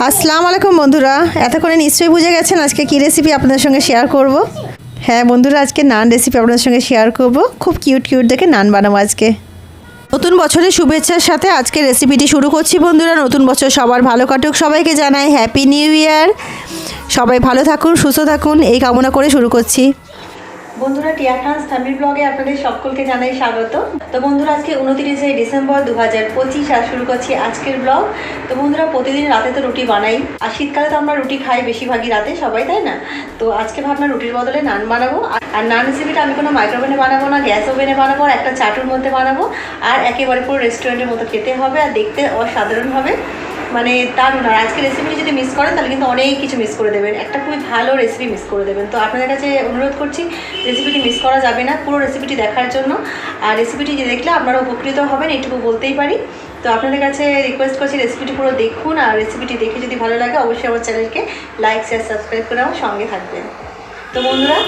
আসসালামু আলাইকুম বন্ধুরা, এতক্ষণে নিশ্চয়ই বুঝে গেছেন আজকে কী রেসিপি আপনাদের সঙ্গে শেয়ার করব। হ্যাঁ বন্ধুরা, আজকে নান রেসিপি আপনাদের সঙ্গে শেয়ার করব। খুব কিউট কিউট দেখে নান বানাবো আজকে। নতুন বছরের শুভেচ্ছার সাথে আজকে রেসিপিটি শুরু করছি বন্ধুরা। নতুন বছর সবার ভালো কাটুক, সবাইকে জানাই হ্যাপি নিউ ইয়ার। সবাই ভালো থাকুন, সুস্থ থাকুন, এই কামনা করে শুরু করছি। বন্ধুরা, টিয়া খানস ফ্যামিলি ব্লগে আপনাদের সকলকে জানাই স্বাগত। তো বন্ধুরা, আজকে 29শে ডিসেম্বর 2025 আর শুরু করছি আজকের ব্লগ। তো বন্ধুরা, প্রতিদিন রাতে তো রুটি বানাই, আর শীতকালে তো আমরা রুটি খাই বেশিরভাগই রাতে সবাই, তাই না? তো আজকে ভাবনা রুটির বদলে নান বানাবো। আর নান রেসিপিটা আমি কোনো মাইক্রোওভেনে বানাবো না, গ্যাস ওভেনে বানাবো, আর একটা চাটুর মধ্যে বানাবো। আর একেবারে পুরো রেস্টুরেন্টের মতো খেতে হবে, আর দেখতে অসাধারণ হবে, মানে দারুণ। আর আজকে রেসিপিটি যদি মিস করেন তাহলে কিন্তু অনেক কিছু মিস করে দেবেন, একটা খুবই ভালো রেসিপি মিস করে দেবেন। তো আপনাদের কাছে অনুরোধ করছি রেসিপিটি মিস করা যাবে না, পুরো রেসিপিটি দেখার জন্য। আর রেসিপিটি যে দেখলে আপনারা উপকৃত হবেন এইটুকু বলতেই পারি। তো আপনাদের কাছে রিকোয়েস্ট করছি রেসিপিটি পুরো দেখুন, আর রেসিপিটি দেখে যদি ভালো লাগে অবশ্যই আমার চ্যানেলকে লাইক শেয়ার সাবস্ক্রাইব করে আমার সঙ্গে থাকবেন। তো বন্ধুরা,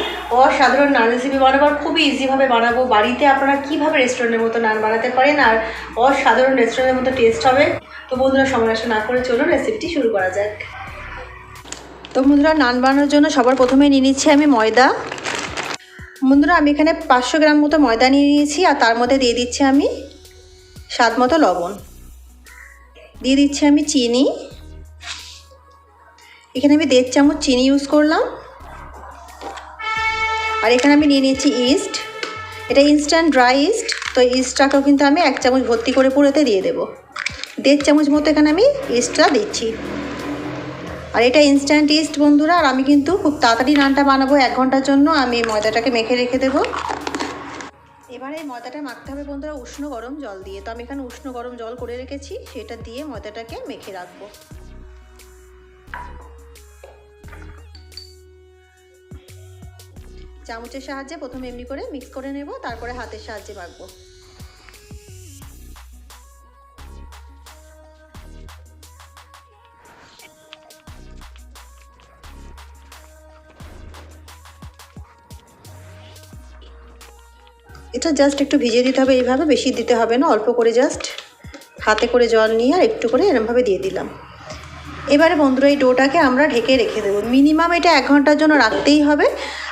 অসাধারণ নান রেসিপি বানাবো, আর খুবই ইজিভাবে বানাবো। বাড়িতে আপনারা কীভাবে রেস্টুরেন্টের মতো নান বানাতে পারেন, আর অসাধারণ রেস্টুরেন্টের মতো টেস্ট হবে। তো বন্ধুরা, সময় নষ্ট না করে চলুন রেসিপিটি শুরু করা যাক। তো বন্ধুরা, নান বানানোর জন্য সবার প্রথমে নিয়ে নিচ্ছি আমি ময়দা। বন্ধুরা, আমি এখানে 500 গ্রাম মতো ময়দা নিয়ে নিয়েছি, আর তার মধ্যে দিয়ে দিচ্ছি আমি স্বাদ মতো লবণ, দিয়ে দিচ্ছি আমি চিনি। এখানে আমি 1.5 চামচ চিনি ইউজ করলাম। আর এখানে আমি নিয়ে নিয়েছি ইস্ট, এটা ইনস্ট্যান্ট ড্রাই ইস্ট। তো ইস্টটাকেও কিন্তু আমি 1 চামচ ভর্তি করে পুরোতে দিয়ে দেবো। 1.5 চামচ মতো এখানে আমি ইস্টটা দিচ্ছি। আর এটা ইনস্ট্যান্ট ইস্ট বন্ধুরা। আর আমি কিন্তু খুব তাড়াতাড়ি নানটা বানাবো, 1 ঘন্টার জন্য আমি ময়দাটাকে মেখে রেখে দেবো। এবারে এই ময়দাটা মাখতে হবে বন্ধুরা উষ্ণ গরম জল দিয়ে। তো আমি এখানে উষ্ণ গরম জল করে রেখেছি, সেটা দিয়ে ময়দাটাকে মেখে রাখবো। চামচের সাহায্যে প্রথমে এমনি করে মিক্স করে নেব, তারপরে হাতের সাহায্যে মাখবো। এটা জাস্ট একটু ভিজিয়ে দিতে হবে এইভাবে, বেশি দিতে হবে না, অল্প করে জাস্ট হাতে করে জল নিয়ে আর একটু করে এরমভাবে দিয়ে দিলাম। এবারে বন্ধুরা, এই ডোটাকে আমরা ঢেকে রেখে দেবো। মিনিমাম এটা 1 ঘন্টার জন্য রাখতেই হবে।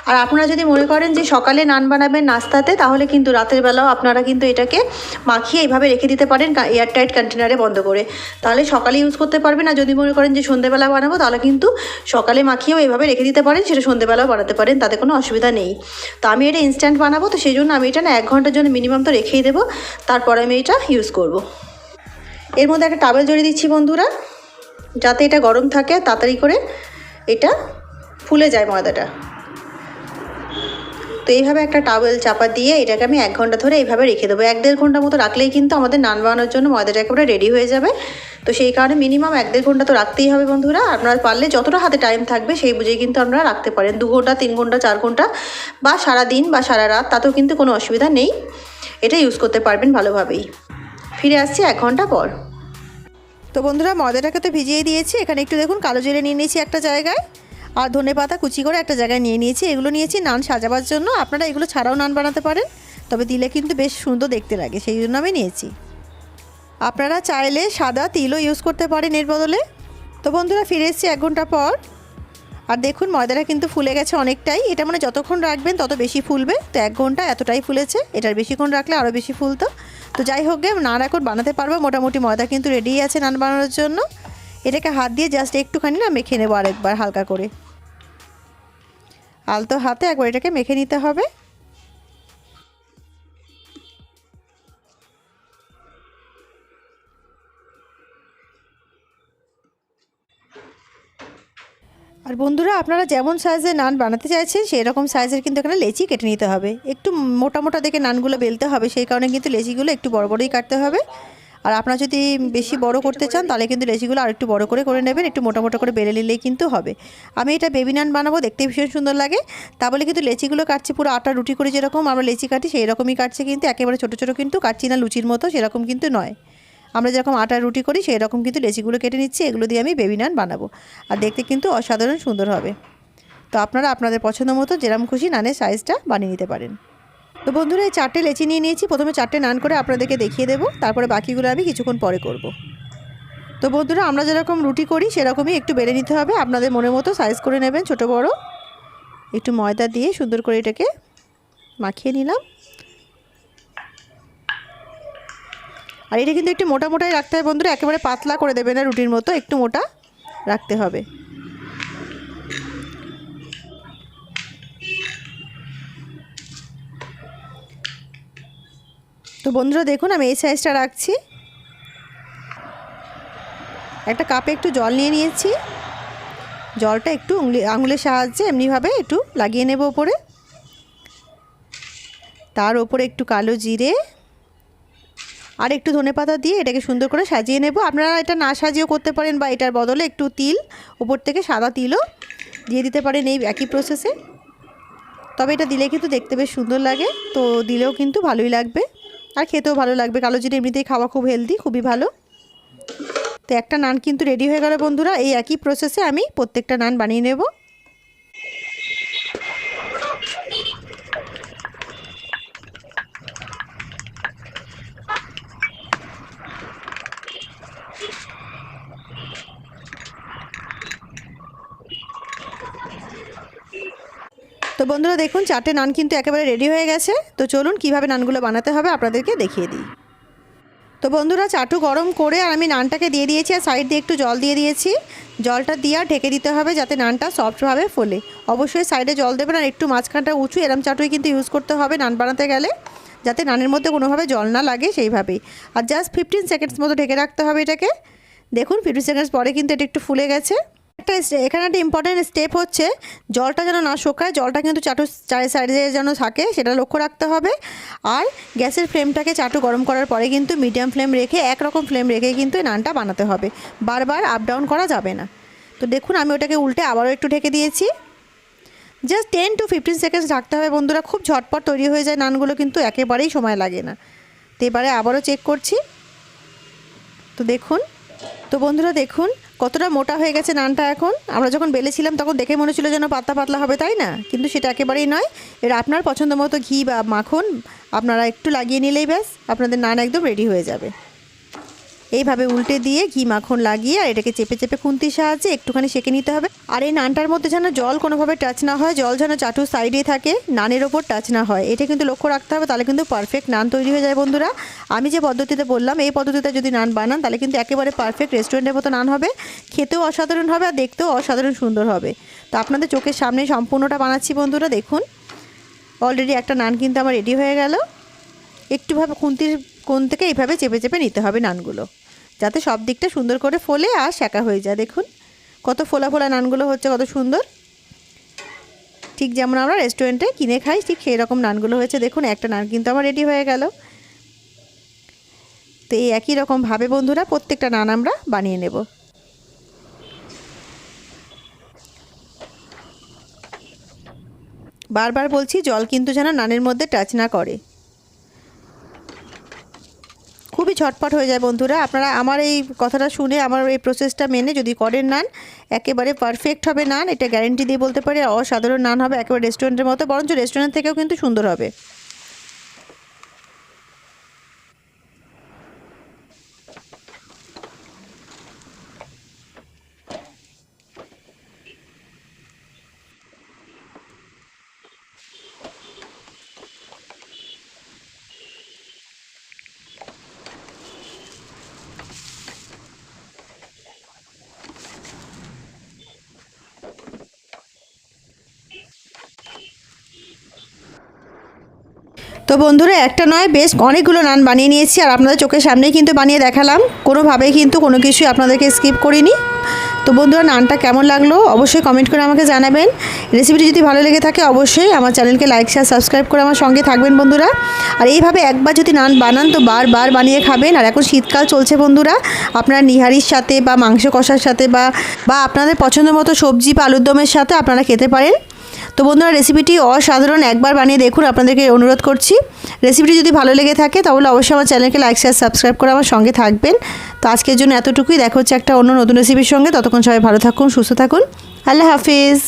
আর আপনারা যদি মনে করেন যে সকালে নান বানাবেন নাস্তাতে, তাহলে কিন্তু রাতের বেলাও আপনারা কিন্তু এটাকে মাখিয়ে এইভাবে রেখে দিতে পারেন এয়ারটাইট কন্টেনারে বন্ধ করে, তাহলে সকালে ইউজ করতে পারবেন। আর যদি মনে করেন যে সন্ধ্যেবেলা বানাবো, তাহলে কিন্তু সকালে মাখিয়েও এইভাবে রেখে দিতে পারেন, সেটা সন্ধ্যেবেলাও বানাতে পারেন, তাতে কোনো অসুবিধা নেই। তো আমি এটা ইনস্ট্যান্ট বানাবো, তো সেই জন্য আমি এটা না 1 ঘন্টার জন্য মিনিমাম তো রেখেই দেবো, তারপরে আমি এটা ইউজ করব। এর মধ্যে একটা টাওয়েল জড়িয়ে দিচ্ছি বন্ধুরা, যাতে এটা গরম থাকে, তাড়াতাড়ি করে এটা ফুলে যায় ময়দাটা। তো এইভাবে একটা টাওয়েল চাপা দিয়ে এটাকে আমি 1 ঘন্টা ধরে এইভাবে রেখে দেবো। 1-1.5 ঘন্টা মতো রাখলেই কিন্তু আমাদের নান বানানোর জন্য ময়দাটা একেবারে রেডি হয়ে যাবে। তো সেই কারণে মিনিমাম 1-1.5 ঘন্টা তো রাখতেই হবে বন্ধুরা। আপনারা পারলে যতটা হাতে টাইম থাকবে সেই বুঝেই কিন্তু আপনারা রাখতে পারেন, 2 ঘন্টা, 3 ঘন্টা, 4 ঘন্টা, বা সারাদিন বা সারা রাত, তাতেও কিন্তু কোনো অসুবিধা নেই। এটা ইউজ করতে পারবেন ভালোভাবেই। ফিরে আসছি 1 ঘন্টা পর। তো বন্ধুরা, ময়দাটাকে তো ভিজিয়ে দিয়েছি। এখানে একটু দেখুন কালো জিরে নিয়ে নিয়েছি একটা জায়গায়, আর ধনেপাতা কুচি করে একটা জায়গায় নিয়ে নিয়েছি। এগুলো নিয়েছি নান সাজাবার জন্য। আপনারা এগুলো ছাড়াও নান বানাতে পারেন, তবে দিলে কিন্তু বেশ সুন্দর দেখতে লাগে, সেই জন্য আমি নিয়েছি। আপনারা চাইলে সাদা তিলও ইউজ করতে পারেন এর বদলে। তো বন্ধুরা, ফিরে এসেছি 1 ঘন্টা পর। আর দেখুন ময়দাটা কিন্তু ফুলে গেছে অনেকটাই। এটা মানে যতক্ষণ রাখবেন তত বেশি ফুলবে। তো 1 ঘন্টা এতটাই ফুলেছে, এটার বেশিক্ষণ রাখলে আরও বেশি ফুলতো। তো যাই হোক গে, নান এখন বানাতে পারবো। মোটামুটি ময়দা কিন্তু রেডি আছে নান বানানোর জন্য। এটাকে হাত দিয়ে জাস্ট একটুখানি না মেখে নেবো, আরেকবার হালকা করে আলতো হাতে একবার এটাকে মেখে নিতে হবে। আর বন্ধুরা, আপনারা যেমন সাইজের নান বানাতে চাইছেন সেই রকম সাইজের কিন্তু এখানে লেচি কেটে নিতে হবে। একটু মোটা মোটা দেখে নানগুলো বেলতে হবে, সেই কারণে কিন্তু লেচিগুলো একটু বড় বড়ই কাটতে হবে। আর আপনারা যদি বেশি বড় করতে চান তাহলে কিন্তু লেচিগুলো আর একটু বড় করে নেবেন, একটু মোটা মোটা করে বেলে নিলেই কিন্তু হবে। আমি এটা বেবি নান বানাবো, দেখতে ভীষণ সুন্দর লাগে। তা বলে কিন্তু লেচিগুলো কাটছি পুরো আটা রুটি করে যেরকম আমরা লেচি কাটি সেই রকমই কাটছে, কিন্তু একেবারে ছোটো ছোটো কিন্তু কাটছি না লুচির মতো, সেরকম কিন্তু নয়। আমরা যেরকম আটার রুটি করি সেই রকম কিন্তু লেচিগুলো কেটে নিচ্ছি। এগুলো দিয়ে আমি বেবি নান বানাবো, আর দেখতে কিন্তু অসাধারণ সুন্দর হবে। তো আপনারা আপনাদের পছন্দ মতো যেরকম খুশি নানের সাইজটা বানিয়ে নিতে পারেন। তো বন্ধুরা, এই 4টে লেচি নিয়ে নিয়েছি। প্রথমে 4টে নান করে আপনাদেরকে দেখিয়ে দেবো, তারপরে বাকিগুলো আমি কিছুক্ষণ পরে করব। তো বন্ধুরা আমরা যেরকম রুটি করি সেরকমই একটু বেলে নিতে হবে, আপনাদের মনের মতো সাইজ করে নেবেন ছোট বড়। একটু ময়দা দিয়ে সুন্দর করে এটাকে মাখিয়ে নিলাম। আর এটা কিন্তু একটু মোটা মোটাই রাখতে হবে বন্ধুরা, একেবারে পাতলা করে দেবে না রুটির মতো, একটু মোটা রাখতে হবে। তো বন্ধুরা দেখুন আমি এই সাইজটা রাখছি। একটা কাপে একটু জল নিয়ে নিয়েছি, জলটা একটু আঙুলের সাহায্যে এমনিভাবে একটু লাগিয়ে নেব ওপরে। তার ওপরে একটু কালো জিরে আর একটু ধনেপাতা দিয়ে এটাকে সুন্দর করে সাজিয়ে নেব। আপনারা এটা না সাজিয়েও করতে পারেন, বা এটার বদলে একটু তিল উপর থেকে সাদা তিলও দিয়ে দিতে পারেন এই একই প্রসেসে। তবে এটা দিলে কিন্তু দেখতে বেশ সুন্দর লাগে, তো দিলেও কিন্তু ভালোই লাগবে আর খেতেও ভালো লাগবে। কালো জিরে এমনিতেই খাওয়া খুব হেলদি, খুবই ভালো। তো একটা নান কিন্তু রেডি হয়ে গেল বন্ধুরা। এই একই প্রসেসে আমি প্রত্যেকটা নান বানিয়ে নেব। তো বন্ধুরা দেখুন 4টে নান কিন্তু একেবারে রেডি হয়ে গেছে। তো চলুন কিভাবে নানগুলো বানাতে হবে আপনাদেরকে দেখিয়ে দিই। তো বন্ধুরা চাটু গরম করে আর আমি নানটাকে দিয়ে দিয়েছি, আর সাইড দিয়ে একটু জল দিয়ে দিয়েছি। জলটা দিয়ে আর ঢেকে দিতে হবে যাতে নানটা সফটভাবে ফোলে। অবশ্যই সাইডে জল দেবেন, আর একটু মাঝখানটা উঁচু এরম চাটুই কিন্তু ইউজ করতে হবে নান বানাতে গেলে, যাতে নানের মধ্যে কোনোভাবে জল না লাগে সেইভাবেই। আর জাস্ট 15 সেকেন্ডস মতো ঢেকে রাখতে হবে এটাকে। দেখুন 15 সেকেন্ডস পরে কিন্তু এটা একটু ফুলে গেছে। এখানে একটা ইম্পর্টেন্ট স্টেপ হচ্ছে জলটা যেন না শুকায়, জলটা কিন্তু চাটু সাইডে যেন থাকে সেটা লক্ষ্য রাখতে হবে। আর গ্যাসের ফ্লেমটাকে চাটু গরম করার পরে কিন্তু মিডিয়াম ফ্লেম রেখে একরকম ফ্লেম রেখে কিন্তু এই নানটা বানাতে হবে, বারবার আপ ডাউন করা যাবে না। তো দেখুন আমি ওটাকে উল্টে আবারও একটু ঢেকে দিয়েছি। জাস্ট 10 to 15 সেকেন্ডস ঢাকতে হবে বন্ধুরা, খুব ঝটপট তৈরি হয়ে যায় নানগুলো, কিন্তু একেবারেই সময় লাগে না। তো এবারে আবারও চেক করছি। তো দেখুন, তো বন্ধুরা দেখুন কতটা মোটা হয়ে গেছে নানটা। এখন আমরা যখন বেলেছিলাম তখন দেখে মনে ছিল যেন পাতলা পাতলা হবে, তাই না? কিন্তু সেটা একেবারেই নয়। এর আপনার পছন্দ মতো ঘি বা মাখন আপনারা একটু লাগিয়ে নিলেই ব্যাস আপনাদের নান একদম রেডি হয়ে যাবে। এইভাবে উল্টে দিয়ে ঘি মাখন লাগিয়ে আর এটাকে চেপে চেপে খুন্তির সাহায্যে একটুখানি সেঁকে নিতে হবে। আর এই নানটার মধ্যে যেন জল কোনোভাবে টাচ না হয়, জল যেন চাটুর সাইডে থাকে, নানের ওপর টাচ না হয়, এটা কিন্তু লক্ষ্য রাখতে হবে। তাহলে কিন্তু পারফেক্ট নান তৈরি হয়ে যায় বন্ধুরা। আমি যে পদ্ধতিতে বললাম এই পদ্ধতিতে যদি নান বানান তাহলে কিন্তু একেবারে পারফেক্ট রেস্টুরেন্টের মতো নান হবে, খেতেও অসাধারণ হবে আর দেখতেও অসাধারণ সুন্দর হবে। তো আপনাদের চোখের সামনে সম্পূর্ণটা বানাচ্ছি বন্ধুরা। দেখুন অলরেডি একটা নান কিন্তু আমার রেডি হয়ে গেল। একটুভাবে খুন্তির কোণ থেকে এইভাবে চেপে চেপে নিতে হবে নানগুলো, যাতে সব দিকটা সুন্দর করে ফোলে আর সেঁকা হয়ে যায়। দেখুন কত ফোলা ফোলা নানগুলো হচ্ছে, কত সুন্দর, ঠিক যেমন আমরা রেস্টুরেন্টে কিনে খাই ঠিক সেই রকম নানগুলো হয়েছে। দেখুন একটা নান কিন্তু আমার রেডি হয়ে গেল। তো এই একই রকমভাবে বন্ধুরা প্রত্যেকটা নান আমরা বানিয়ে নেব। বারবার বলছি জল কিন্তু যেন নানের মধ্যে টাচ না করে, খুবই ঝটপট হয়ে যায় বন্ধুরা। আপনারা আমার এই কথাটা শুনে আমার এই প্রসেসটা মেনে যদি করেন নান একেবারে পারফেক্ট হবে নান, এটা গ্যারেন্টি দিয়ে বলতে পারি। অসাধারণ নান হবে, একেবারে রেস্টুরেন্টের মতো, বরঞ্চ রেস্টুরেন্ট থেকেও কিন্তু সুন্দর হবে। তো বন্ধুরা একটা নয় বেশ অনেকগুলো নান বানিয়ে নিয়েছি, আর আপনাদের চোখের সামনেই কিন্তু বানিয়ে দেখালাম, কোনোভাবেই কিন্তু কোনো কিছুই আপনাদেরকে স্কিপ করিনি। তো বন্ধুরা নানটা কেমন লাগলো অবশ্যই কমেন্ট করে আমাকে জানাবেন। রেসিপিটি যদি ভালো লেগে থাকে অবশ্যই আমার চ্যানেলকে লাইক শেয়ার সাবস্ক্রাইব করে আমার সঙ্গে থাকবেন বন্ধুরা। আর এইভাবে একবার যদি নান বানান তো বারবার বানিয়ে খাবেন। আর এখন শীতকাল চলছে বন্ধুরা, আপনারা নিহারির সাথে বা মাংস কষার সাথে বা আপনাদের পছন্দ মতো সবজি বা আলুর দমের সাথে আপনারা খেতে পারেন। তো বন্ধুরা রেসিপিটি অসাধারণ, একবার বানিয়ে দেখুন, আপনাদেরকে অনুরোধ করছি। রেসিপিটি যদি ভালো লেগে থাকে তাহলে অবশ্যই আমার চ্যানেলকে লাইক শেয়ার সাবস্ক্রাইব করে আমার সঙ্গে থাকবেন। তো আজকের জন্য এতটুকুই, দেখা হচ্ছে একটা অন্য নতুন রেসিপির সঙ্গে। ততক্ষণ সবাই ভালো থাকুন, সুস্থ থাকুন, আল্লাহ হাফিজ।